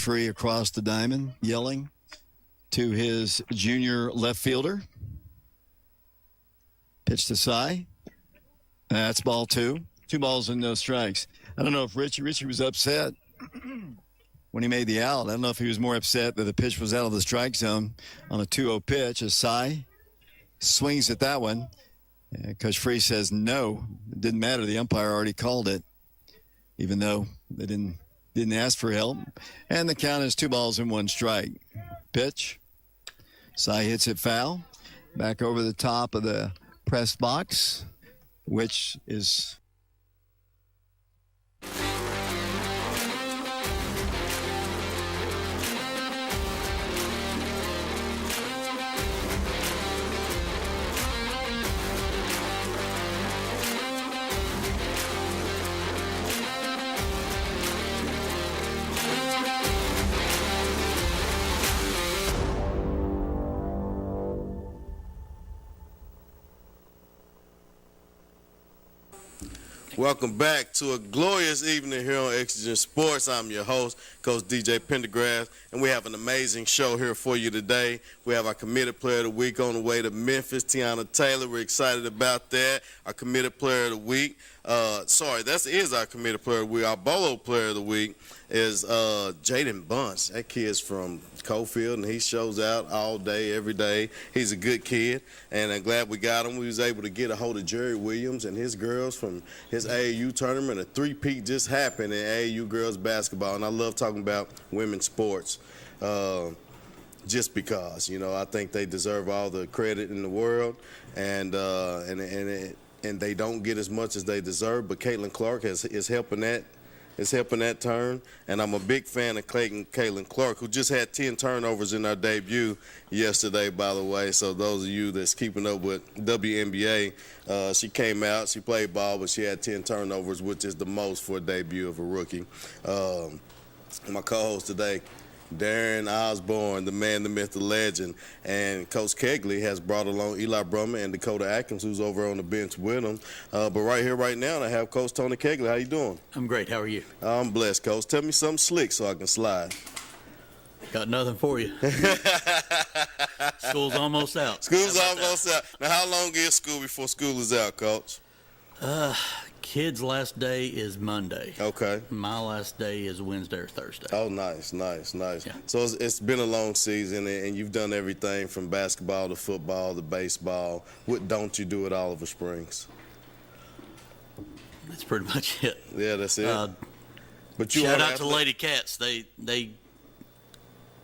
Free across the diamond, yelling to his junior left fielder. Pitch to Cy. That's ball 2. 2 balls and no strikes. I don't know if Richie was upset when he made the out. I don't know if he was more upset that the pitch was out of the strike zone on a 2-0 pitch as Cy swings at that one. Coach Free says no. It didn't matter. The umpire already called it, even though they didn't ask for help. And the count is 2 balls and 1 strike. Pitch. Cy hits it foul. Back over the top of the press box, which is... Welcome back to a glorious evening here on Exigent Sports. I'm your host, Coach DJ Pendergrass, and we have an amazing show here for you today. We have our Committed Player of the Week on the way to Memphis, Tiana Taylor. We're excited about that. Our Committed Player of the Week, that is our Committed Player of the Week. Our Bolo Player of the Week is Jaden Bunce. That kid's from Cofield, and he shows out all day, every day. He's a good kid, and I'm glad we got him. We was able to get a hold of Jerry Williams and his girls from his AAU tournament. A three-peat just happened in AAU girls basketball, and I love talking about women's sports just because, I think they deserve all the credit in the world, and they don't get as much as they deserve, but Caitlin Clark is helping that turn, and I'm a big fan of Caitlin Clark, who just had 10 turnovers in her debut yesterday, by the way. So those of you that's keeping up with WNBA, she came out, she played ball, but she had 10 turnovers, which is the most for a debut of a rookie. My co-host today, Darren Osborne, the man, the myth, the legend, and Coach Kegley has brought along Eli Brummer and Dakota Atkins, who's over on the bench with him. But right here, right now, I have Coach Tony Kegley. How you doing? I'm great. How are you? I'm blessed, Coach. Tell me something slick so I can slide. Got nothing for you. School's almost out. School's almost out. Now, how long is school before school is out, Coach? Kids' last day is Monday. Okay. My last day is Wednesday or Thursday. Oh, nice. Yeah. So it's been a long season, and you've done everything from basketball to football to baseball. What don't you do at Oliver Springs? That's pretty much it. Yeah, that's it. But shout out to Lady Cats. They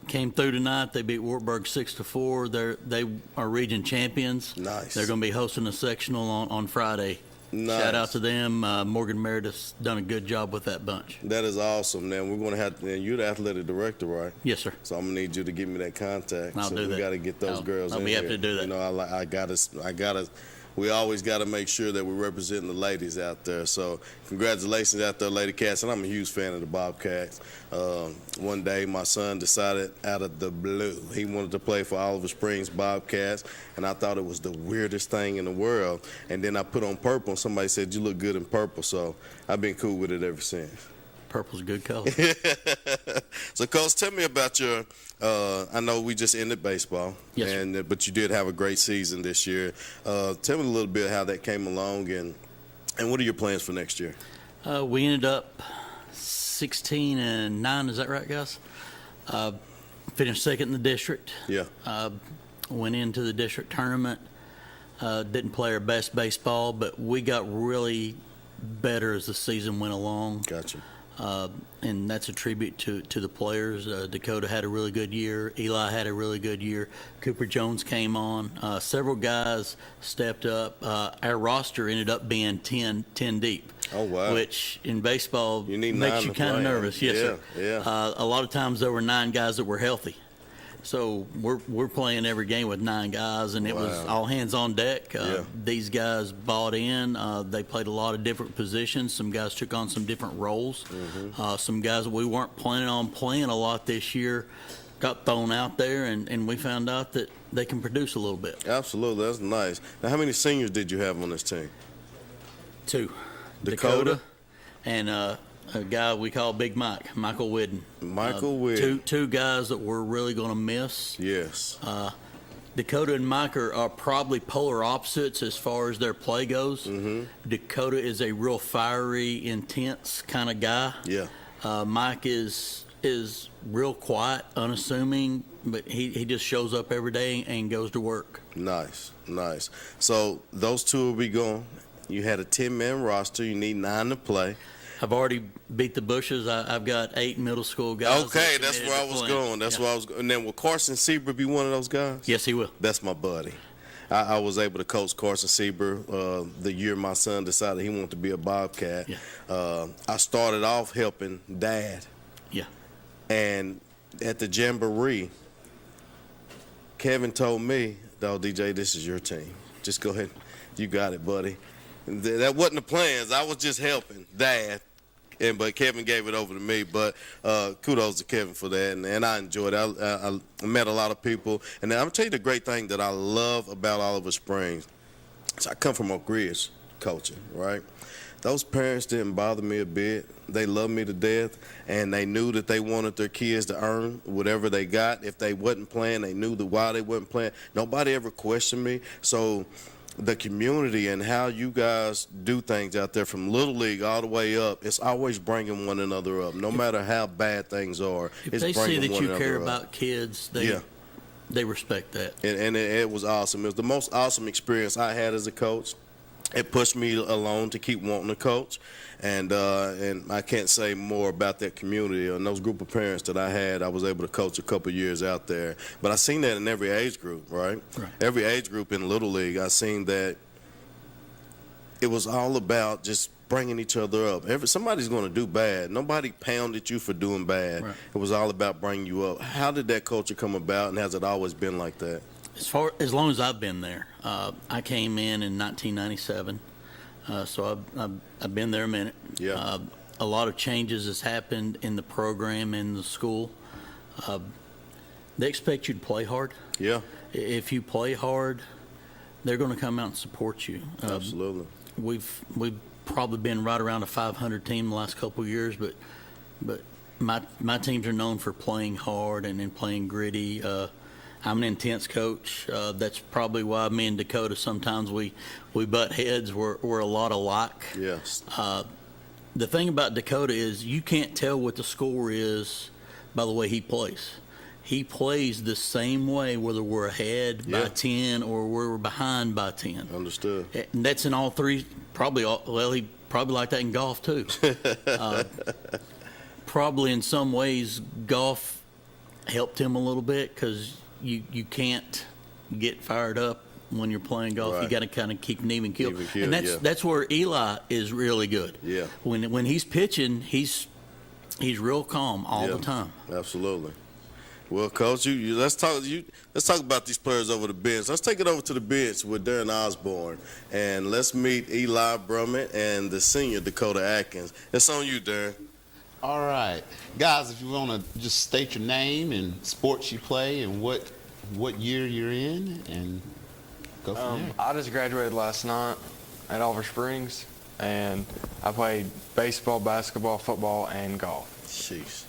came through tonight. They beat Wartburg 6-4. They are region champions. Nice. They're going to be hosting a sectional on Friday. Nice. Shout out to them. Morgan Meredith's done a good job with that bunch. That is awesome. Now we're going to have to. You're the athletic director, right? Yes, sir. So I'm gonna need you to give me that contact. I'll do that. We got to get those girls. I'll be happy to do that. I gotta. We always got to make sure that we're representing the ladies out there. So congratulations out there, Lady Cats. And I'm a huge fan of the Bobcats. One day my son decided out of the blue he wanted to play for Oliver Springs Bobcats, and I thought it was the weirdest thing in the world. And then I put on purple, and somebody said, you look good in purple. So I've been cool with it ever since. Purple's a good color. So, Coach, tell me about your I know we just ended baseball, yes, but you did have a great season this year. Tell me a little bit how that came along, and what are your plans for next year? We ended up 16-9. Is that right, guys? Finished second in the district. Yeah. Went into the district tournament. Didn't play our best baseball, but we got really better as the season went along. Gotcha. And that's a tribute to the players. Dakota had a really good year. Eli had a really good year. Cooper Jones came on. Several guys stepped up. Our roster ended up being 10 deep. Oh, wow. Which in baseball makes you kind of nervous. Yes, sir. Yeah. A lot of times there were 9 guys that were healthy. So we're playing every game with 9 guys, and it was all hands on deck. These guys bought in. They played a lot of different positions. Some guys took on some different roles. Mm-hmm. Some guys that we weren't planning on playing a lot this year got thrown out there, and we found out that they can produce a little bit. Absolutely. That's nice. Now, how many seniors did you have on this team? 2. Dakota and a guy we call Big Mike, Michael Whidden. Michael Whidden. Two guys that we're really going to miss. Yes. Dakota and Mike are probably polar opposites as far as their play goes. Mm-hmm. Dakota is a real fiery, intense kind of guy. Yeah. Mike is real quiet, unassuming, but he just shows up every day and goes to work. Nice. So those two will be going. You had a 10-man roster. You need 9 to play. I've already beat the bushes. I've got 8 middle school guys. Okay, that's where I was going. That's where I was going. And then will Carson Seaver be one of those guys? Yes, he will. That's my buddy. I was able to coach Carson Seaver the year my son decided he wanted to be a Bobcat. Yeah. I started off helping Dad. Yeah. And at the Jamboree, Kevin told me, "Dog, DJ, this is your team. Just go ahead. You got it, buddy." That wasn't the plans. I was just helping Dad. But Kevin gave it over to me. But kudos to Kevin for that, and I enjoyed it. I met a lot of people, and I'm gonna tell you the great thing that I love about Oliver Springs. So I come from Oak Ridge coaching, right? Those parents didn't bother me a bit. They loved me to death, and they knew that they wanted their kids to earn whatever they got. If they wasn't playing, they knew why they wasn't playing. Nobody ever questioned me. So the community and how you guys do things out there from Little League all the way up, it's always bringing one another up, no matter how bad things are. If it's they see bringing that one you another care up. about kids, they respect that. And it was awesome. It was the most awesome experience I had as a coach. It pushed me along to keep wanting to coach, and I can't say more about that community and those group of parents that I had. I was able to coach a couple of years out there, but I seen that in every age group, right? Every age group in Little League, I seen that it was all about just bringing each other up. Somebody's going to do bad. Nobody pounded you for doing bad. Right. It was all about bringing you up. How did that culture come about, and has it always been like that? As long as I've been there, I came in 1997, so I've been there a minute. Yeah. A lot of changes has happened in the program and the school. They expect you to play hard. Yeah. If you play hard, they're going to come out and support you. Absolutely. We've probably been right around a 500 team the last couple of years, but my teams are known for playing hard and playing gritty. I'm an intense coach. That's probably why me and Dakota sometimes we butt heads. We're a lot alike. Yes. The thing about Dakota is you can't tell what the score is by the way he plays. He plays the same way whether we're ahead by 10 or we're behind by 10. Understood. And that's in all three. He probably like that in golf too. Probably in some ways golf helped him a little bit because you can't get fired up when you're playing golf. Right. You got to kind of keep an even keel. Even keel, And yeah. that's where Eli is really good. Yeah. When he's pitching, he's real calm all the time. Absolutely. Well, Coach, let's talk about these players over the bench. Let's take it over to the bench with Darren Osborne, and let's meet Eli Brummett and the senior Dakota Atkins. It's on you, Darren. All right. Guys, if you want to just state your name and sports you play and what year you're in, and go from there. I just graduated last night at Oliver Springs, and I played baseball, basketball, football, and golf. Jeez.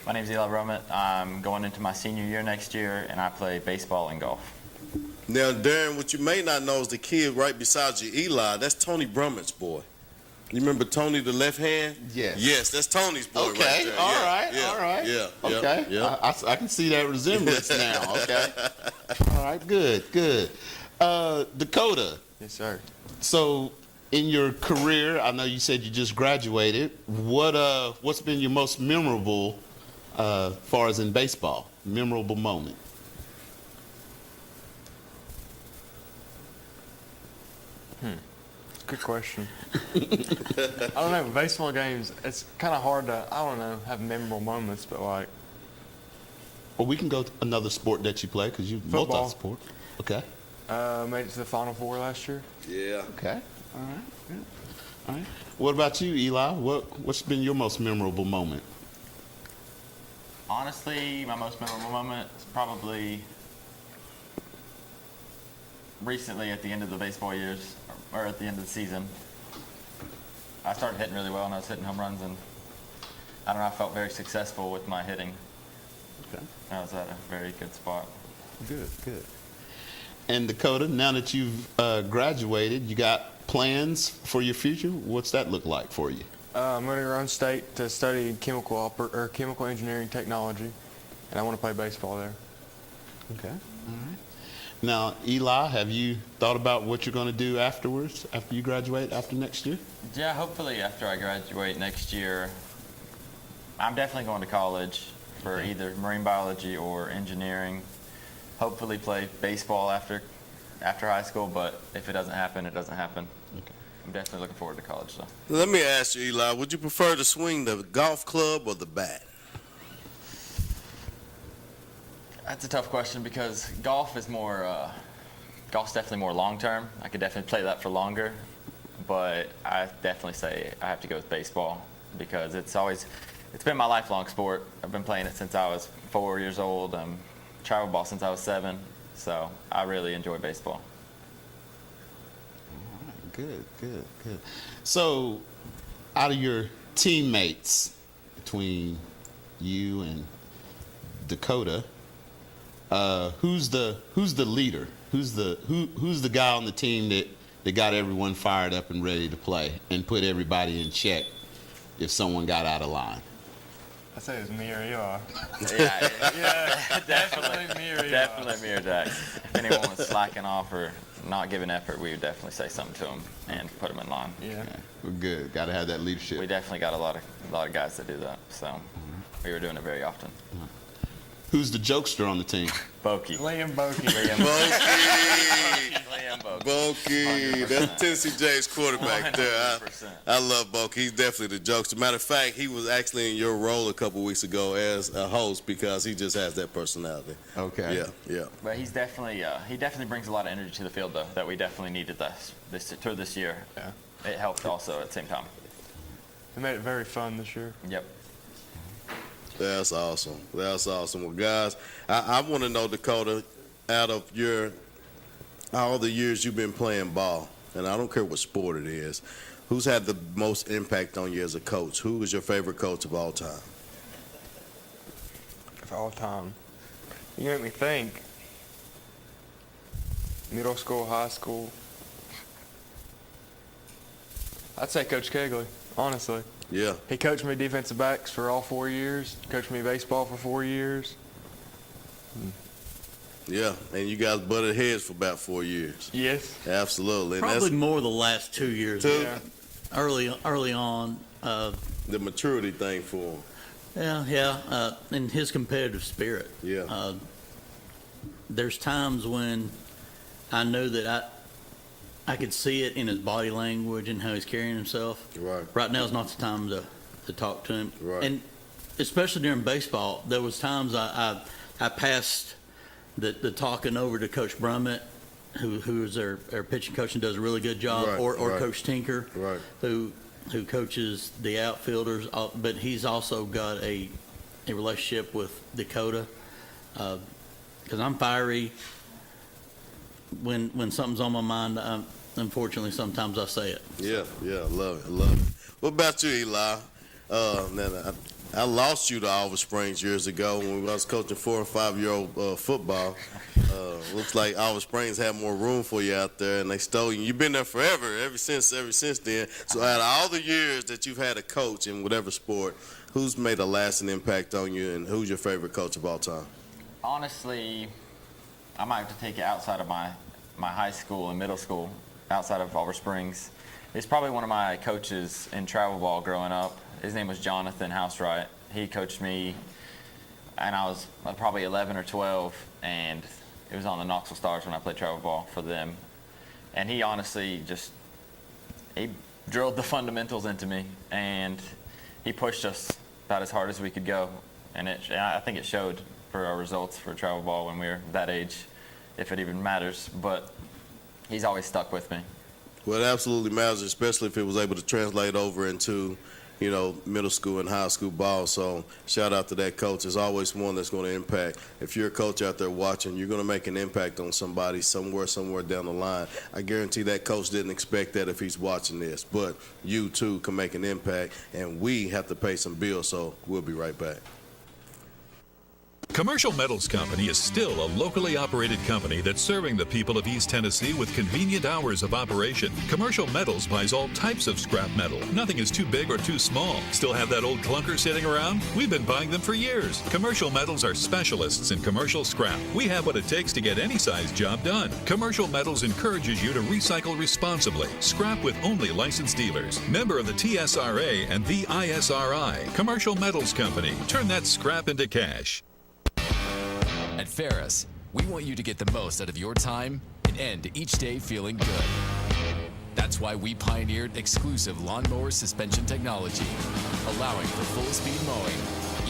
My name's Eli Brummett. I'm going into my senior year next year, and I play baseball and golf. Now, Darren, what you may not know is the kid right beside you, Eli, that's Tony Brummett's boy. You remember Tony, the left hand? Yes. Yes, that's Tony's boy Okay, right there. all right. Yeah. Okay, Yeah. I can see that resemblance now, okay. All right, good. Dakota, Yes, sir. so in your career, I know you said you just graduated. What's been your most memorable, far as in baseball, memorable moment? Good question. I don't know. Baseball games, it's kind of hard to, have memorable moments, but like. Well, we can go to another sport that you play because you Football. multi-sport. Okay. Made it to the Final Four last year. Yeah. Okay. All right. Yeah. All right. What about you, Eli? What's been your most memorable moment? Honestly, my most memorable moment is probably recently at the end of the baseball years, or at the end of the season. I started hitting really well, and I was hitting home runs, and I don't know, I felt very successful with my hitting. Okay. I was at a very good spot. Good, good. And Dakota, now that you've graduated, you got plans for your future? What's that look like for you? I'm going to go around state to study chemical engineering technology, and I want to play baseball there. Okay. All right. Now, Eli, have you thought about what you're going to do afterwards, after you graduate, after next year? Yeah, hopefully after I graduate next year, I'm definitely going to college for either marine biology or engineering. Hopefully play baseball after high school, but if it doesn't happen, it doesn't happen. Okay. I'm definitely looking forward to college, though. Let me ask you, Eli, would you prefer to swing the golf club or the bat? That's a tough question because golf's definitely more long-term. I could definitely play that for longer, but I definitely say I have to go with baseball because it's been my lifelong sport. I've been playing it since I was 4 years old. Travel ball since I was 7, so I really enjoy baseball. All right, good, good, good. So, out of your teammates, between you and Dakota, who's the leader? Who's the guy on the team that got everyone fired up and ready to play and put everybody in check if someone got out of line? I say it's me or Eli. Yeah, Definitely me or Eli. definitely me or Dax. If anyone was slacking off or not giving effort, we would definitely say something to them and put them in line. Yeah. Okay, we're good. Got to have that leadership. We definitely got a lot of guys that do that, so we were doing it very often. Who's the jokester on the team? Bokey. Liam Bokey. Liam Bokey. Bokey, that's Tennessee James quarterback there. 100%. I love Bokey. He's definitely the jokester. Matter of fact, he was actually in your role a couple weeks ago as a host because he just has that personality. Okay. Yeah. But he definitely brings a lot of energy to the field, though, that we definitely needed this year. Yeah. It helped also at the same time. It made it very fun this year. Yep. That's awesome. That's awesome. Well, guys, I want to know, Dakota, out of all the years you've been playing ball, and I don't care what sport it is, who's had the most impact on you as a coach? Who is your favorite coach of all time? Of all time. You make me think. Middle school, high school. I'd say Coach Kegley, honestly. Yeah. He coached me defensive backs for all 4 years. Coached me baseball for 4 years. Yeah, and you guys butted heads for about 4 years. Yes. Absolutely. And Probably more the last 2 years. Two. Yeah. Early on, the maturity thing for him. and his competitive spirit. Yeah. There's times when I know that I could see it in his body language and how he's carrying himself. Right. Right now is not the time to talk to him. Right. And especially during baseball, there was times I passed the talking over to Coach Brummett, who is our pitching coach and does a really good job, Right, or right. Coach Tinker, Right. who coaches the outfielders, but he's also got a relationship with Dakota, because I'm fiery. When something's on my mind, unfortunately, sometimes I say it. Yeah, I love it. What about you, Eli? I lost you to Oliver Springs years ago when I was coaching 4 and 5-year-old football. Looks like Oliver Springs had more room for you out there, and they stole you. You've been there forever, ever since then. So out of all the years that you've had a coach in whatever sport, who's made a lasting impact on you, and who's your favorite coach of all time? Honestly, I might have to take it outside of my high school and middle school, outside of Oliver Springs. It's probably one of my coaches in travel ball growing up. His name was Jonathan Housewright. He coached me, and I was probably 11 or 12, and it was on the Knoxville Stars when I played travel ball for them. And he honestly he drilled the fundamentals into me, and he pushed us about as hard as we could go. And I think it showed for our results for travel ball when we were that age, if it even matters. But he's always stuck with me. Well, it absolutely matters, especially if it was able to translate over into middle school and high school ball. So shout out to that coach. There's always one that's going to impact. If you're a coach out there watching, you're going to make an impact on somebody somewhere down the line. I guarantee that coach didn't expect that if he's watching this, but you too can make an impact, and we have to pay some bills. So we'll be right back. Commercial Metals Company is still a locally operated company that's serving the people of East Tennessee with convenient hours of operation. Commercial Metals buys all types of scrap metal. Nothing is too big or too small. Still have that old clunker sitting around? We've been buying them for years. Commercial Metals are specialists in commercial scrap. We have what it takes to get any size job done. Commercial Metals encourages you to recycle responsibly. Scrap with only licensed dealers. Member of the TSRA and the ISRI. Commercial Metals Company. Turn that scrap into cash. At Ferris, we want you to get the most out of your time and end each day feeling good. That's why we pioneered exclusive lawnmower suspension technology, allowing for full-speed mowing,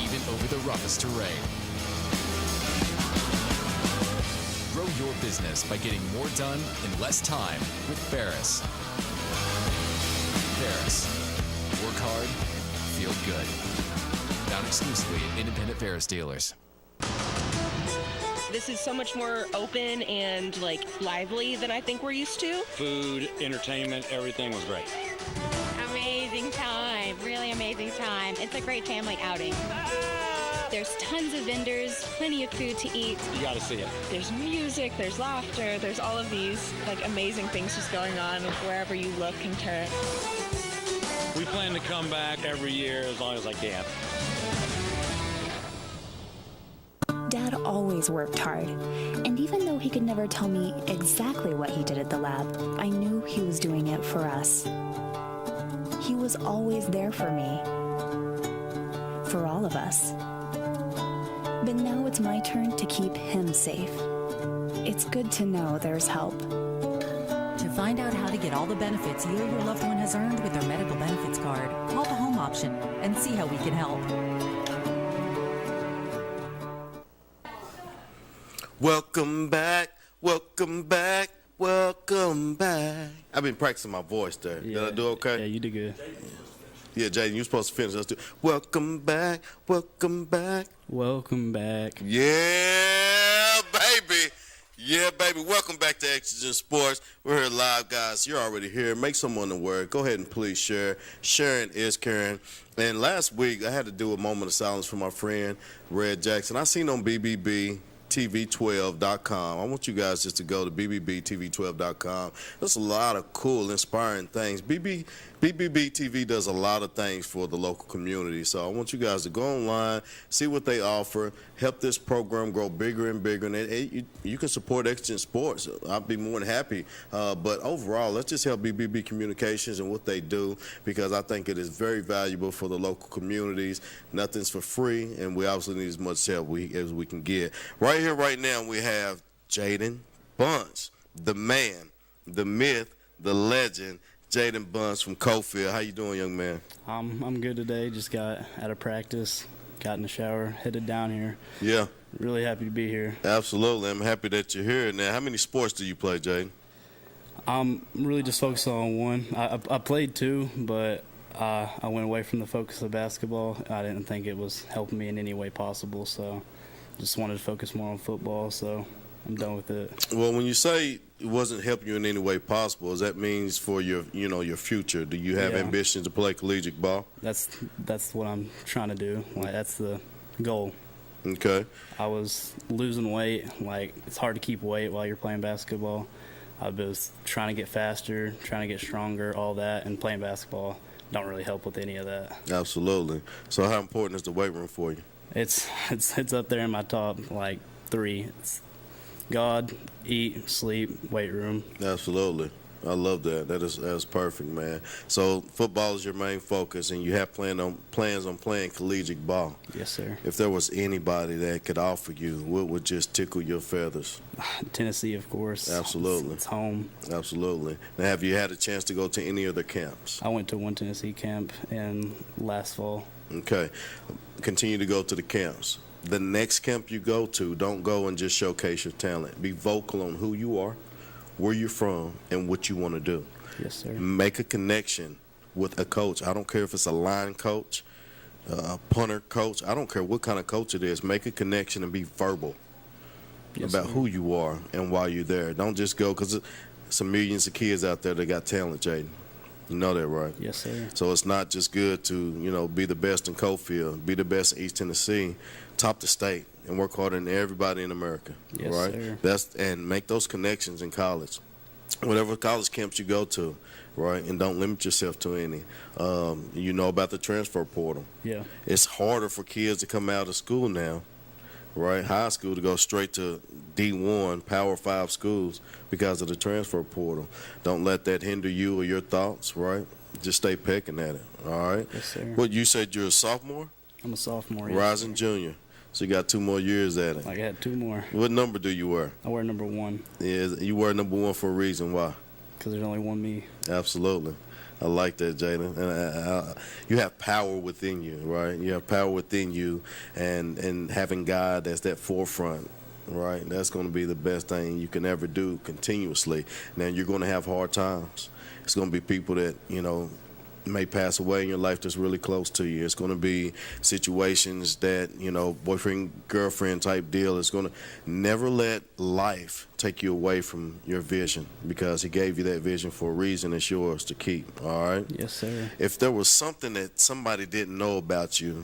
even over the roughest terrain. Grow your business by getting more done in less time with Ferris. Ferris. Work hard, feel good. Found exclusively at independent Ferris dealers. This is so much more open and lively than I think we're used to. Food, entertainment, everything was great. Amazing time, really amazing time. It's a great family outing. There's tons of vendors, plenty of food to eat. You got to see it. There's music, there's laughter, there's all of these amazing things just going on wherever you look and turn. We plan to come back every year as long as I can. Dad always worked hard, and even though he could never tell me exactly what he did at the lab, I knew he was doing it for us. He was always there for me, for all of us. But now it's my turn to keep him safe. It's good to know there's help. To find out how to get all the benefits you or your loved one has earned with their medical benefits card, call the home option and see how we can help. Welcome back, welcome back, welcome back. I've been practicing my voice there. Yeah. Did I do okay? Yeah, you did good. Yeah, Jaden, you're supposed to finish. Let's do welcome back, welcome back. Welcome back. Yeah, baby. Yeah, baby. Welcome back to Exigent Sports. We're here live, guys. You're already here. Make someone the word. Go ahead and please share. Sharing is caring. And last week, I had to do a moment of silence for my friend, Red Jackson. I seen on BBBTV12.com. I want you guys just to go to BBBTV12.com. There's a lot of cool, inspiring things. BBB-TV does a lot of things for the local community. So I want you guys to go online, see what they offer, help this program grow bigger and bigger. And you can support Exigent Sports. I'd be more than happy. But overall, let's just help BBB Communications and what they do, because I think it is very valuable for the local communities. Nothing's for free, and we obviously need as much help as we can get. Right here, right now, we have Jaden Bunch, the man, the myth, the legend, Jaden Bunch from Cofield. How you doing, young man? I'm good today. Just got out of practice, got in the shower, headed down here. Yeah. Really happy to be here. Absolutely. I'm happy that you're here. Now, how many sports do you play, Jaden? I'm really just focused on one. I played two, but I went away from the focus of basketball. I didn't think it was helping me in any way possible, so just wanted to focus more on football, so I'm done with it. Well, when you say it wasn't helping you in any way possible, does that means for your future? Do you have ambitions to play collegiate ball? That's what I'm trying to do. That's the goal. Okay. I was losing weight. It's hard to keep weight while you're playing basketball. I was trying to get faster, trying to get stronger, all that, and playing basketball don't really help with any of that. Absolutely. So how important is the weight room for you? It's up there in my top 3. It's God, eat, sleep, weight room. Absolutely. I love that. That's perfect, man. So football is your main focus, and you have plans on playing collegiate ball. Yes, sir. If there was anybody that could offer you, what would just tickle your feathers? Tennessee, of course. Absolutely. It's home. Absolutely. Now, have you had a chance to go to any other camps? I went to one Tennessee camp in last fall. Okay. Continue to go to the camps. The next camp you go to, don't go and just showcase your talent. Be vocal on who you are, where you're from, and what you want to do. Yes, sir. Make a connection with a coach. I don't care if it's a line coach, a punter coach. I don't care what kind of coach it is. Make a connection and be verbal about who you are and why you're there. Don't just go, because some millions of kids out there that got talent, Jaden. You know that, right? Yes, sir. So it's not just good to, be the best in Cofield, be the best in East Tennessee, top the state, and work harder than everybody in America. Yes, right? sir. And make those connections in college. Whatever college camps you go to, right? And don't limit yourself to any. You know about the transfer portal. Yeah. It's harder for kids to come out of school now, right? High school, to go straight to D1, Power 5 schools because of the transfer portal. Don't let that hinder you or your thoughts, right? Just stay pecking at it, all right? Yes, sir. What, you said you're a sophomore? I'm a sophomore. Yes, Rising sir. junior. So you got 2 more years at it. I got 2 more. What number do you wear? I wear number 1. Yeah, you wear number 1 for a reason. Why? Because there's only one me. Absolutely. I like that, Jaden. And you have power within you, right? You have power within you, and having God as that forefront, right? That's going to be the best thing you can ever do continuously. Now, you're going to have hard times. It's going to be people that, may pass away in your life that's really close to you. It's going to be situations that, boyfriend, girlfriend type deal. It's going to never let life take you away from your vision, because he gave you that vision for a reason. It's yours to keep, all right? Yes, sir. If there was something that somebody didn't know about you,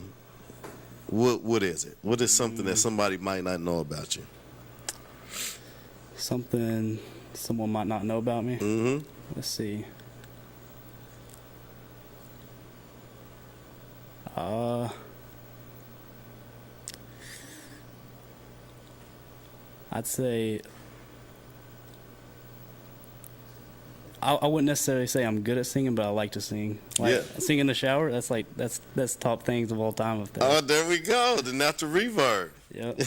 what is it? What is something that somebody might not know about you? Something someone might not know about me? Mm-hmm. Let's see. I'd say I wouldn't necessarily say I'm good at singing, but I like to sing. Sing in the shower, that's top things of all time. Of that. Oh, there we go. The natural reverb. Yep.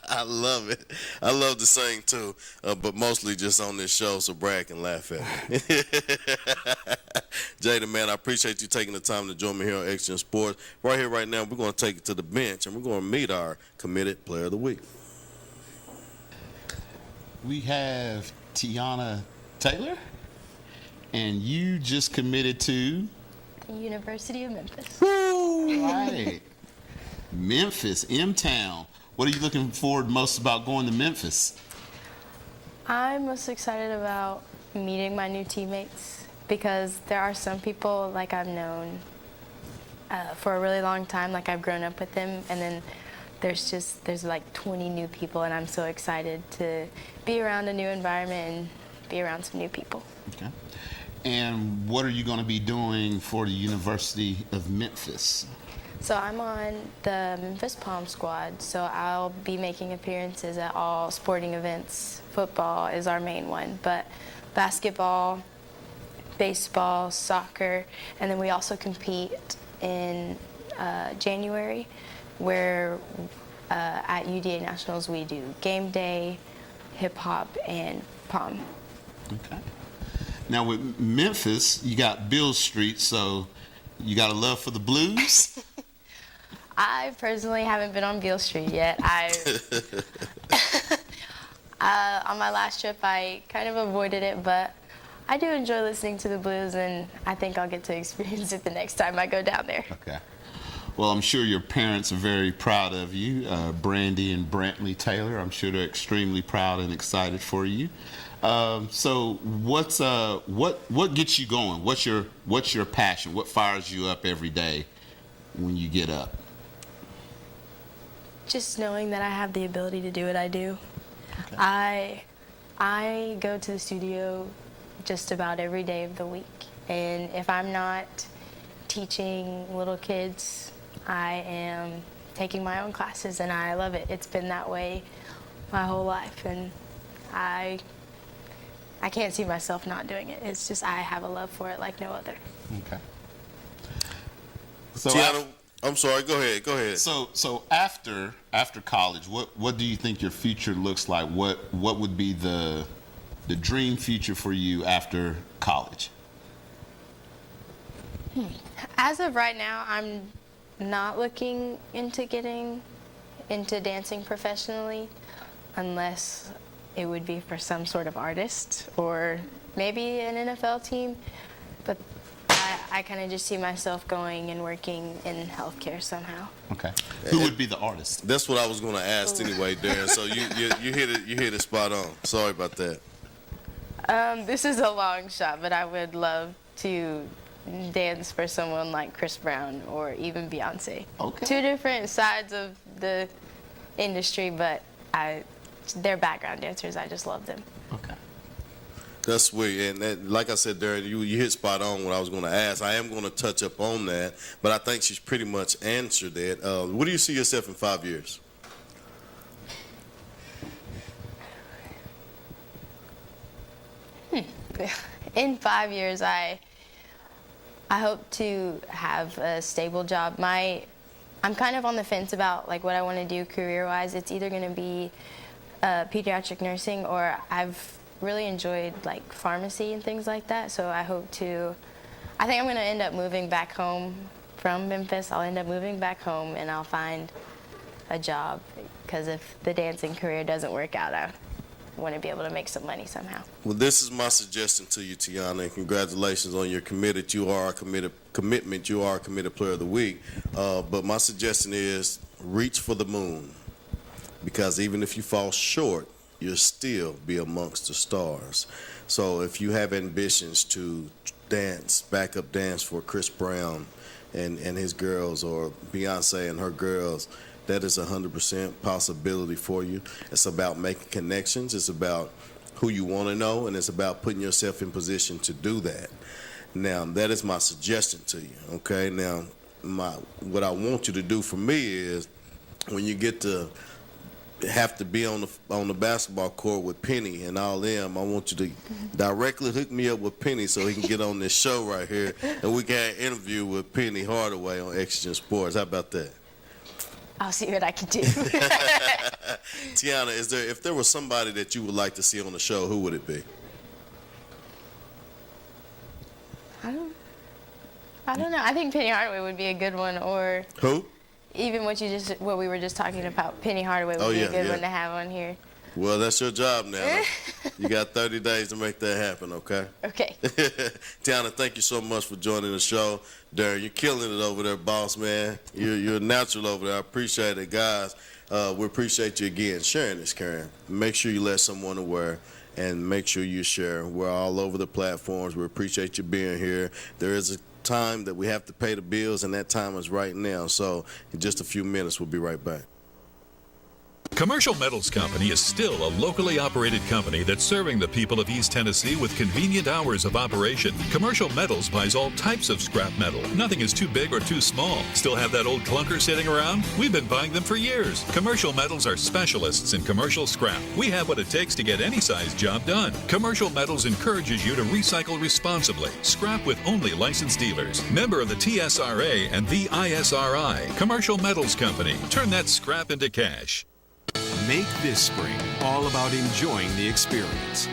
I love it. I love to sing too, but mostly just on this show so Brad can laugh at me. Jaden, man, I appreciate you taking the time to join me here on Exigent Sports. Right here, right now, we're going to take it to the bench, and we're going to meet our committed player of the week. We have Tiana Taylor, and you just committed to the University of Memphis. Woo! Right. Memphis, M-Town. What are you looking forward most about going to Memphis? I'm most excited about meeting my new teammates, because there are some people like I've known for a really long time, like I've grown up with them, and then there's like 20 new people, and I'm so excited to be around a new environment and be around some new people. Okay. And what are you going to be doing for the University of Memphis? So I'm on the Memphis Palm squad, so I'll be making appearances at all sporting events. Football is our main one, but basketball, baseball, soccer, and then we also compete in January, where at UDA Nationals we do game day, hip hop, and pom. Okay. Now with Memphis, you got Beale Street, so you got a love for the blues? I personally haven't been on Beale Street yet. On my last trip, I kind of avoided it, but I do enjoy listening to the blues, and I think I'll get to experience it the next time I go down there. Okay. Well, I'm sure your parents are very proud of you, Brandy and Brantley Taylor. I'm sure they're extremely proud and excited for you. So, what gets you going? What's your passion? What fires you up every day when you get up? Just knowing that I have the ability to do what I do. Okay. I go to the studio just about every day of the week, and if I'm not teaching little kids, I am taking my own classes, and I love it. It's been that way my whole life, and I can't see myself not doing it. It's just I have a love for it like no other. Okay. So Tiana, I'm sorry. Go ahead. So after college, what do you think your future looks like? What would be the dream future for you after college? As of right now, I'm not looking into getting into dancing professionally, unless it would be for some sort of artist or maybe an NFL team. But I kind of just see myself going and working in healthcare somehow. Okay. Who would be the artist? That's what I was going to ask anyway, Darren. So you hit it spot on. Sorry about that. This is a long shot, but I would love to dance for someone like Chris Brown or even Beyonce. Okay. Two different sides of the industry, but they're background dancers. I just love them. Okay. That's sweet. And that, like I said, Darren, you hit spot on what I was going to ask. I am going to touch up on that, but I think she's pretty much answered it. What do you see yourself in 5 years? In 5 years, I hope to have a stable job. I'm kind of on the fence about like what I want to do career-wise. It's either going to be pediatric nursing, or I've really enjoyed like pharmacy and things like that. So I think I'm going to end up moving back home from Memphis. I'll end up moving back home and I'll find a job, because if the dancing career doesn't work out, I want to be able to make some money somehow. Well, this is my suggestion to you, Tiana, and congratulations on your commitment. You are a committed player of the week. But my suggestion is reach for the moon, because even if you fall short, you'll still be amongst the stars. So if you have ambitions to backup dance for Chris Brown and his girls, or Beyonce and her girls, that is 100% possibility for you. It's about making connections. It's about who you want to know, and it's about putting yourself in position to do that. Now, that is my suggestion to you, okay? Now, what I want you to do for me is, when you get to have to be on the basketball court with Penny and all them, I want you to directly hook me up with Penny so he can get on this show right here, and we can have an interview with Penny Hardaway on Exigent Sports. How about that? I'll see what I can do. Tiana, if there was somebody that you would like to see on the show, who would it be? I don't know. I think Penny Hardaway would be a good one, or who? Even what we were just talking about. Penny Hardaway would be a good one to have on here. Well, that's your job now. You got 30 days to make that happen, okay? Okay. Tiana, thank you so much for joining the show. Darren, you're killing it over there, boss man. You're a natural over there. I appreciate it, guys. We appreciate you again sharing this, Karen. Make sure you let someone aware, and make sure you share. We're all over the platforms. We appreciate you being here. There is a time that we have to pay the bills, and that time is right now. So in just a few minutes, we'll be right back. Commercial Metals Company is still a locally operated company that's serving the people of East Tennessee with convenient hours of operation. Commercial Metals buys all types of scrap metal. Nothing is too big or too small. Still have that old clunker sitting around? We've been buying them for years. Commercial Metals are specialists in commercial scrap. We have what it takes to get any size job done. Commercial Metals encourages you to recycle responsibly. Scrap with only licensed dealers. Member of the TSRA and the ISRI. Commercial Metals Company. Turn that scrap into cash. Make this spring all about enjoying the experience.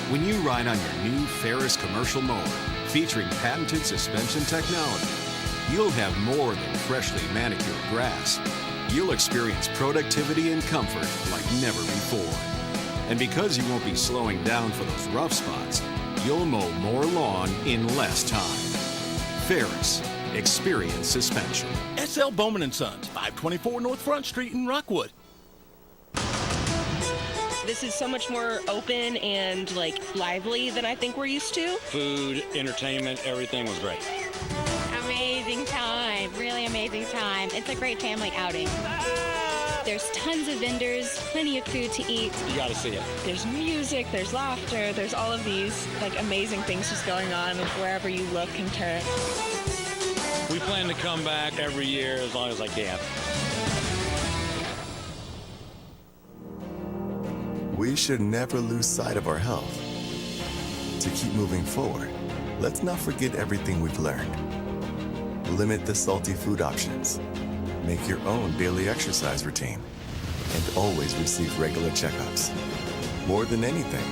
When you ride on your new Ferris commercial mower featuring patented suspension technology, you'll have more than freshly manicured grass. You'll experience productivity and comfort like never before. And because you won't be slowing down for those rough spots, you'll mow more lawn in less time. Ferris, experience suspension. SL Bowman & Sons, 524 North Front Street in Rockwood. This is so much more open and like lively than I think we're used to. Food, entertainment, everything was great. Amazing time, really amazing time. It's a great family outing. There's tons of vendors, plenty of food to eat. You got to see it. There's music, there's laughter, there's all of these like amazing things just going on wherever you look and turn. We plan to come back every year as long as I can. We should never lose sight of our health. To keep moving forward, let's not forget everything we've learned. Limit the salty food options. Make your own daily exercise routine. And always receive regular checkups. More than anything,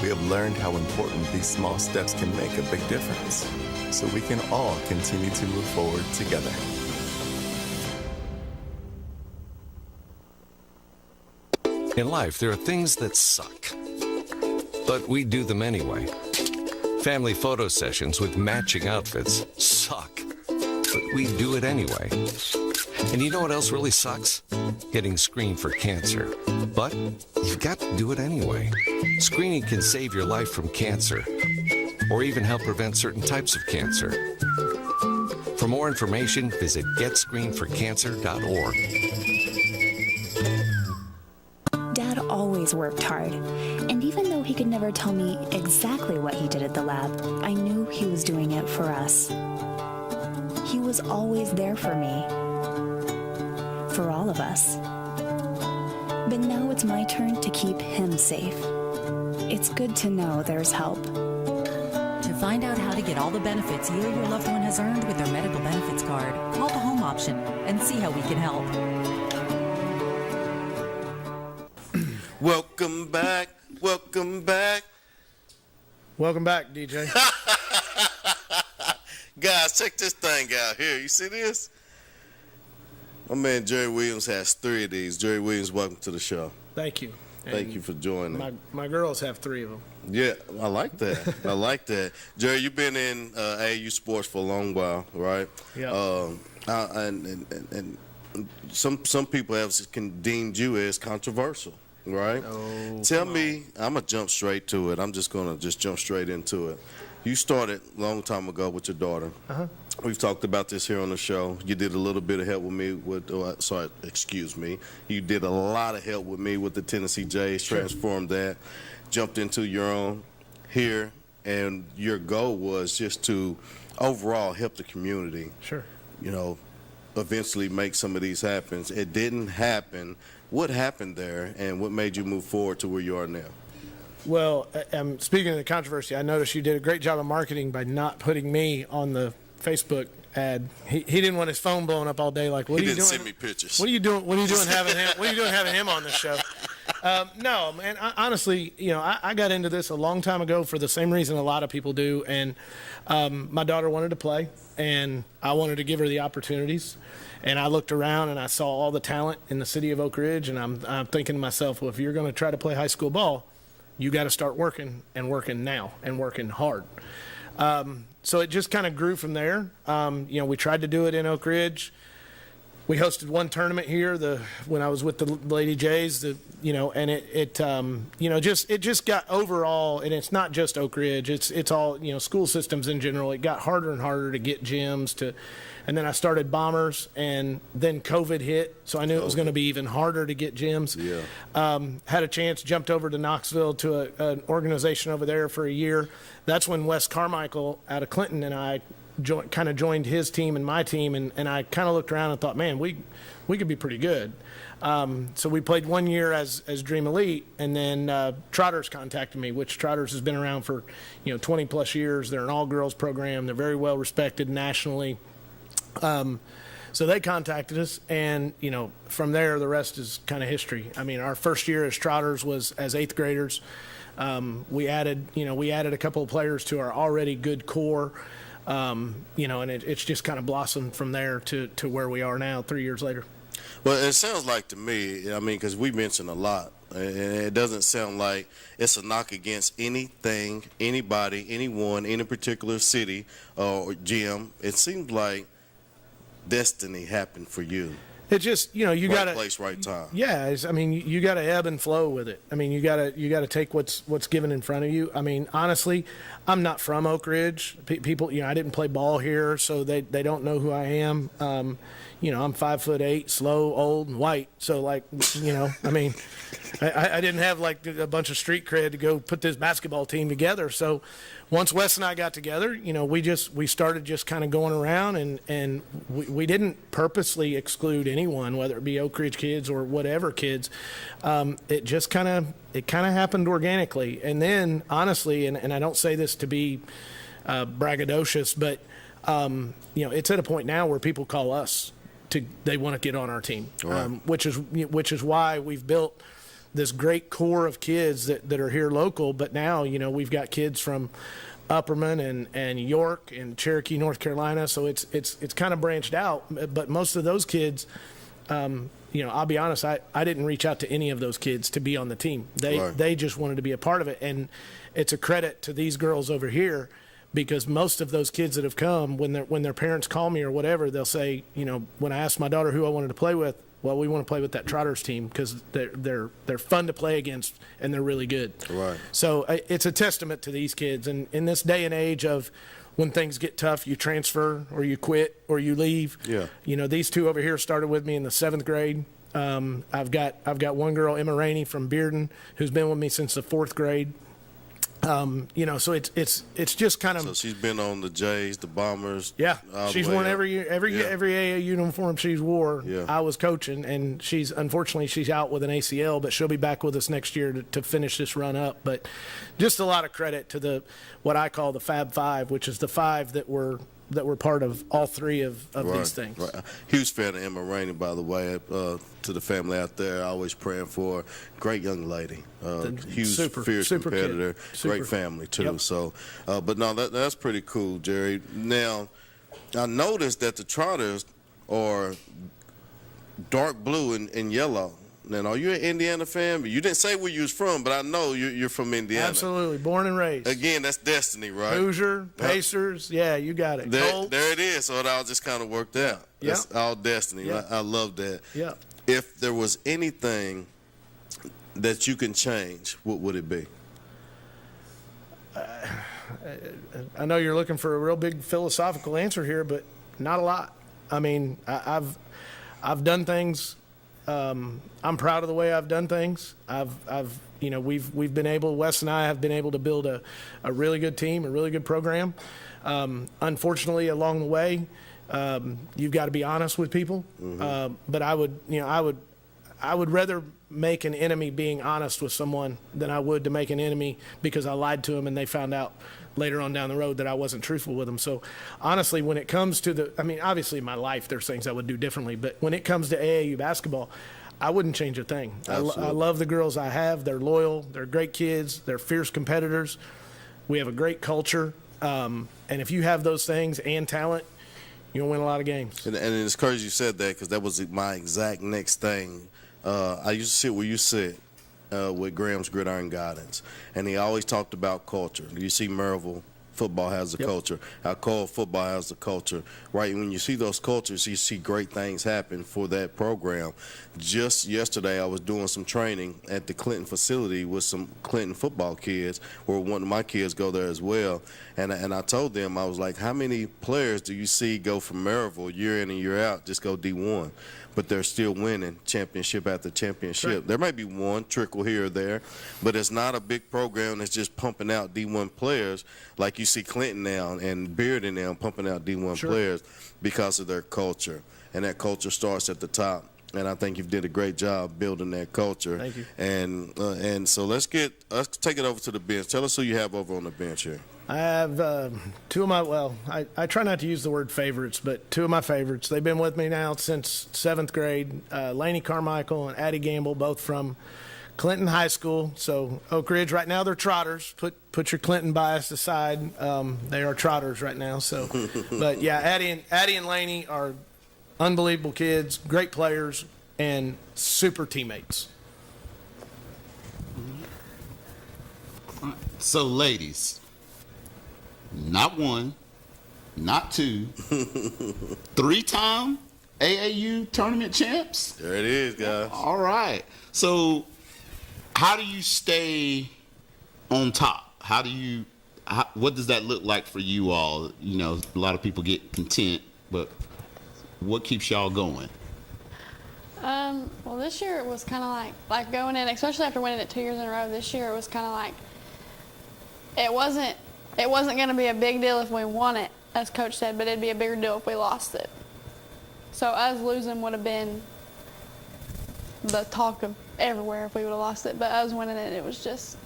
we have learned how important these small steps can make a big difference, so we can all continue to move forward together. In life, there are things that suck, but we do them anyway. Family photo sessions with matching outfits suck, but we do it anyway. And you know what else really sucks? Getting screened for cancer. But you've got to do it anyway. Screening can save your life from cancer, or even help prevent certain types of cancer. For more information, visit getscreenedforcancer.org. Dad always worked hard, and even though he could never tell me exactly what he did at the lab, I knew he was doing it for us. He was always there for me, for all of us. But now it's my turn to keep him safe. It's good to know there's help. To find out how to get all the benefits you or your loved one has earned with their medical benefits card, call the home option and see how we can help. Welcome back. Welcome back. Welcome back, DJ. Guys, check this thing out here. You see this? My man Jerry Williams has 3 of these. Jerry Williams, welcome to the show. Thank you. Thank you for joining. My girls have 3 of them. Yeah, I like that. I like that. Jerry, you've been in AAU sports for a long while, right? Yeah. And some people have deemed you as controversial, right? Oh, Tell me, I'm going to jump straight to it. I'm just going to jump straight into it. You started a long time ago with your daughter. Uh-huh. We've talked about this here on the show. You did a little bit of help with me You did a lot of help with me with the Tennessee Jays, transformed that, jumped into your own here, and your goal was just to overall help the community. Sure. You know, eventually make some of these happen. It didn't happen. What happened there, and what made you move forward to where you are now? Well, speaking of the controversy, I noticed you did a great job of marketing by not putting me on the Facebook ad. He didn't want his phone blowing up all day. Like, what are you doing? He didn't send me pictures. What are you doing? What are you doing having him? What are you doing having him on the show? No, man. Honestly, I got into this a long time ago for the same reason a lot of people do, and my daughter wanted to play, and I wanted to give her the opportunities. And I looked around and I saw all the talent in the city of Oak Ridge, and I'm thinking to myself, well, if you're going to try to play high school ball, you got to start working now and working hard. So it just kind of grew from there. We tried to do it in Oak Ridge. We hosted one tournament here when I was with the Lady Jays, and it just got overall, and it's not just Oak Ridge, it's all, school systems in general. It got harder and harder to get gyms and then I started Bombers, and then COVID hit, so I knew it was going to be even harder to get gyms. Yeah. Had a chance, jumped over to Knoxville to an organization over there for a year. That's when Wes Carmichael out of Clinton and I kind of joined his team and my team, and I kind of looked around and thought, man, we could be pretty good. So we played 1 year as Dream Elite, and then Trotters contacted me, which Trotters has been around for 20 plus years. They're an all-girls program. They're very well respected nationally. So they contacted us, and from there the rest is kind of history. I mean, our first year as Trotters was as 8th graders. We added a couple of players to our already good core. And it's just kind of blossomed from there to where we are now 3 years later. Well, it sounds like to me, because we mentioned a lot, and it doesn't sound like it's a knock against anything, anybody, anyone, any particular city or gym. It seems like destiny happened for you. It just, you right got to place, right time. Yeah, you got to ebb and flow with it. You got to take what's given in front of you. Honestly, I'm not from Oak Ridge. People, I didn't play ball here, so they don't know who I am. I'm 5'8", slow, old, and white. So I didn't have like a bunch of street cred to go put this basketball team together. So once Wes and I got together, we started just kind of going around, and we didn't purposely exclude anyone, whether it be Oak Ridge kids or whatever kids. It just kind of happened organically. And then honestly, and I don't say this to be braggadocious, but it's at a point now where people call us they want to get on our team, right. which is why we've built this great core of kids that are here local. But now, we've got kids from Upperman and York and Cherokee, North Carolina. So it's kind of branched out. But most of those kids, I'll be honest, I didn't reach out to any of those kids to be on the team. They just wanted to be a part of it. And it's a credit to these girls over here, because most of those kids that have come, when their parents call me or whatever, they'll say, when I asked my daughter who I wanted to play with, well, we want to play with that Trotters team because they're fun to play against and they're really good. Right. So it's a testament to these kids. And in this day and age of when things get tough, you transfer or you quit or you leave. Yeah. These two over here started with me in the 7th grade. I've got one girl, Emma Rainey from Bearden, who's been with me since the 4th grade. So it's just kind of. So she's been on the Jays, the Bombers. Yeah, she's worn every AA uniform she's wore. Yeah. I was coaching, and unfortunately she's out with an ACL, but she'll be back with us next year to finish this run up. But just a lot of credit to what I call the Fab Five, which is the 5 that were part of all 3 of these things. Right. Huge fan of Emma Rainey, by the way. To the family out there, always praying for her. Great young lady. Huge, fierce competitor. Great family, too. Yep. So, but no, that's pretty cool, Jerry. Now, I noticed that the Trotters are dark blue and yellow. Now, are you an Indiana fan? You didn't say where you was from, but I know you're from Indiana. Absolutely, born and raised. Again, that's destiny, right? Hoosier, Pacers, yeah, you got it. There it is. So it all just kind of worked out. Yeah. That's all destiny. Yeah. I love that. Yeah. If there was anything that you can change, what would it be? I know you're looking for a real big philosophical answer here, but not a lot. I mean, I've done things. I'm proud of the way I've done things. We've been able, Wes and I have been able to build a really good team, a really good program. Unfortunately, along the way, you've got to be honest with people. Mm-hmm. But I would rather make an enemy being honest with someone than I would to make an enemy because I lied to them and they found out later on down the road that I wasn't truthful with them. So honestly, when it comes to obviously in my life, there's things I would do differently, but when it comes to AAU basketball, I wouldn't change a thing. I love the girls I have. They're loyal. They're great kids. They're fierce competitors. We have a great culture. And if you have those things and talent, you'll win a lot of games. And it's crazy you said that because that was my exact next thing. I used to sit where you sit with Graham's Gridiron Guidance, and he always talked about culture. You see Maryville football has a culture. Alcoa football has a culture. Right? When you see those cultures, you see great things happen for that program. Just yesterday, I was doing some training at the Clinton facility with some Clinton football kids, where one of my kids go there as well. And I told them, I was like, how many players do you see go from Maryville year in and year out, just go D1? But they're still winning championship after championship. Right. There might be one trickle here or there, but it's not a big program that's just pumping out D1 players like you see Clinton now and Bearden now pumping out D1 players because of their culture. And that culture starts at the top. And I think you've did a great job building that culture. Thank you. And so let's take it over to the bench. Tell us who you have over on the bench here. I have two of my, I try not to use the word favorites, but 2 of my favorites. They've been with me now since 7th grade. Lainey Carmichael and Addie Gamble, both from Clinton High School. So Oak Ridge, right now they're Trotters. Put your Clinton bias aside. They are Trotters right now. So, but yeah, Addie and Lainey are unbelievable kids, great players, and super teammates. So, ladies, not 1, not 2, 3-time AAU tournament champs. There it is, guys. All right. So, how do you stay on top? What does that look like for you all? You know, a lot of people get content, but what keeps y'all going? Well, this year it was kind of like going in, especially after winning it 2 years in a row. This year it was kind of like it wasn't going to be a big deal if we won it, as Coach said, but it'd be a bigger deal if we lost it. So us losing would have been the talk of everywhere if we would have lost it. But us winning it, it was just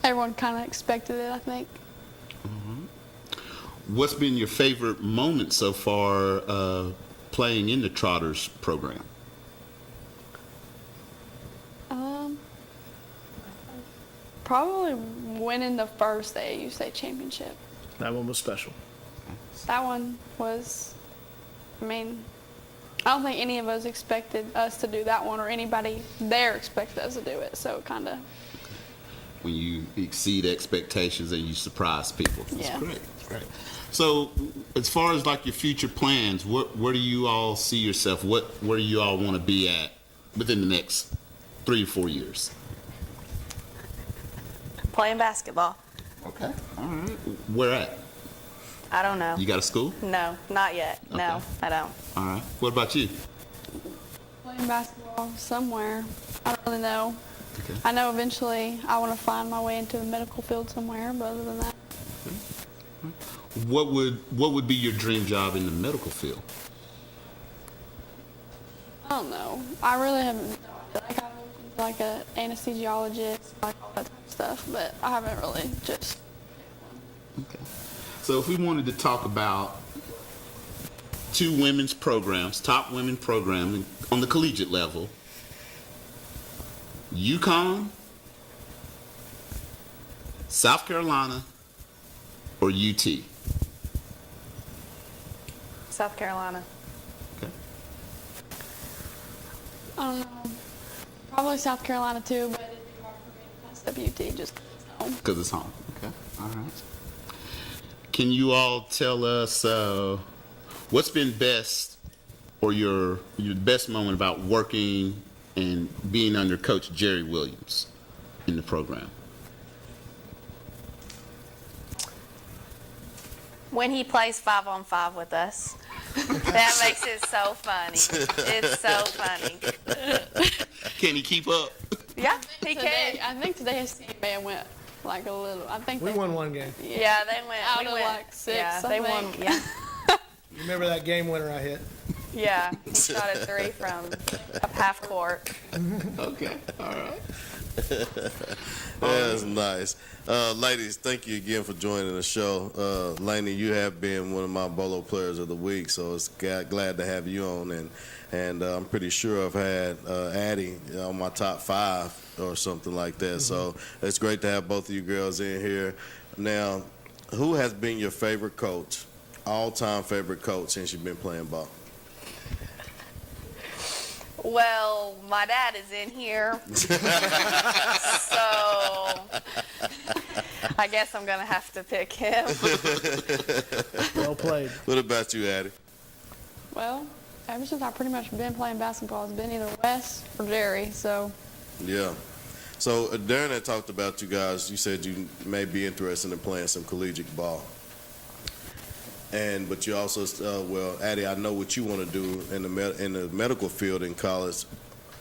everyone kind of expected it, I think. What's been your favorite moment so far playing in the Trotters program? Probably winning the first AAU state championship. That one was special. That one was, I mean, I don't think any of us expected us to do that one, or anybody there expected us to do it. So kind of. When you exceed expectations and you surprise people. That's Yeah. great. That's great. So, as far as like your future plans, where do you all see yourself? Where do you all want to be at within the next 3 to 4 years? Playing basketball. Okay. All right. Where at? I don't know. You got a school? No, not yet. No, Okay. I don't. All right. What about you? Playing basketball somewhere. I don't really know. Okay. I know eventually I want to find my way into the medical field somewhere, but other than that. What would be your dream job in the medical field? I don't know. I really haven't. Like, I looked into like an anesthesiologist, like all that type of stuff, but I haven't really just. Okay. So if we wanted to talk about 2 women's programs, top women programs on the collegiate level, UConn, South Carolina, or UT? South Carolina. I don't know. Probably South Carolina too, but it'd be hard for me to pass up UT just Because it's home. Okay. All right. Can you all tell us what's been best, or your best moment about working and being under Coach Jerry Williams in the program? When he plays 5-on-5 with us. That makes it so funny. It's so funny. Can he keep up? Yeah, he Today, can. I think today his team may have went like a little. I think We they won one game. Yeah, they went. out we of went, like 6. Yeah, I they think. won. Yeah, You remember that game winner I hit? yeah. He shot a 3 from a half court. Okay. All right. That's nice. Ladies, thank you again for joining the show. Lainey, you have been one of my Bolo players of the week, so it's glad to have you on. And I'm pretty sure I've had Addie on my top 5 or something like that. So it's great to have both of you girls in here. Now, who has been your favorite coach, all-time favorite coach, since you've been playing ball? Well, my dad is in here, so I guess I'm gonna have to pick him. Well played. What about you, Addie? Well, ever since I've pretty much been playing basketball, it's been either Wes or Jerry. So Yeah. So Darren had talked about you guys. You said you may be interested in playing some collegiate ball. But you also, well, Addie, I know what you want to do in the medical field in college.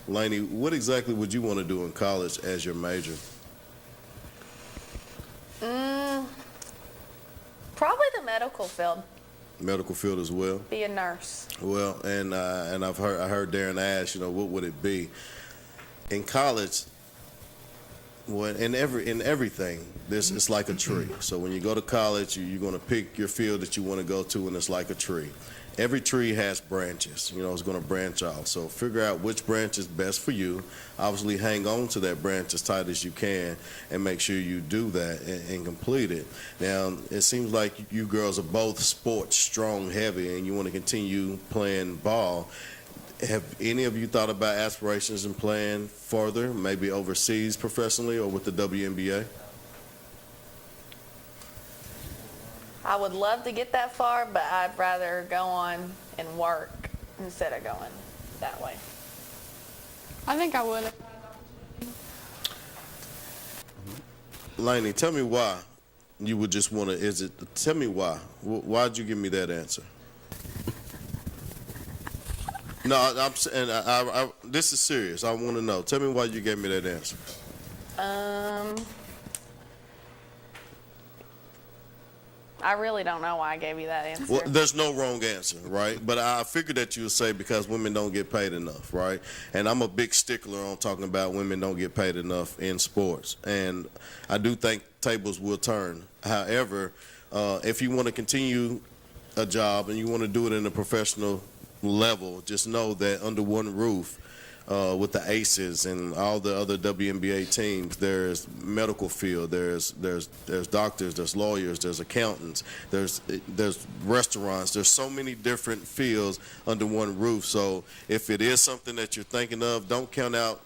Lainey, what exactly would you want to do in college as your major? Probably the medical field. Medical field as well. Be a nurse. Well, and I heard Darren ask, what would it be in college? Well, in everything, it's like a tree. So when you go to college, you're going to pick your field that you want to go to, and it's like a tree. Every tree has branches. It's going to branch off. So figure out which branch is best for you. Obviously, hang on to that branch as tight as you can, and make sure you do that and complete it. Now, it seems like you girls are both sports strong, heavy, and you want to continue playing ball. Have any of you thought about aspirations in playing further, maybe overseas professionally or with the WNBA? I would love to get that far, but I'd rather go on and work instead of going that way. I think I would. Lainey, tell me why you would just want to. Tell me why. Why'd you give me that answer? No, I'm saying this is serious. I want to know. Tell me why you gave me that answer. I really don't know why I gave you that answer. Well, there's no wrong answer, right? But I figured that you would say because women don't get paid enough, right? And I'm a big stickler on talking about women don't get paid enough in sports. And I do think tables will turn. However, if you want to continue a job and you want to do it in a professional level, just know that under one roof, with the Aces and all the other WNBA teams. There's medical field, there's doctors, there's lawyers, there's accountants, there's restaurants. There's so many different fields under one roof. So if it is something that you're thinking of, don't count out,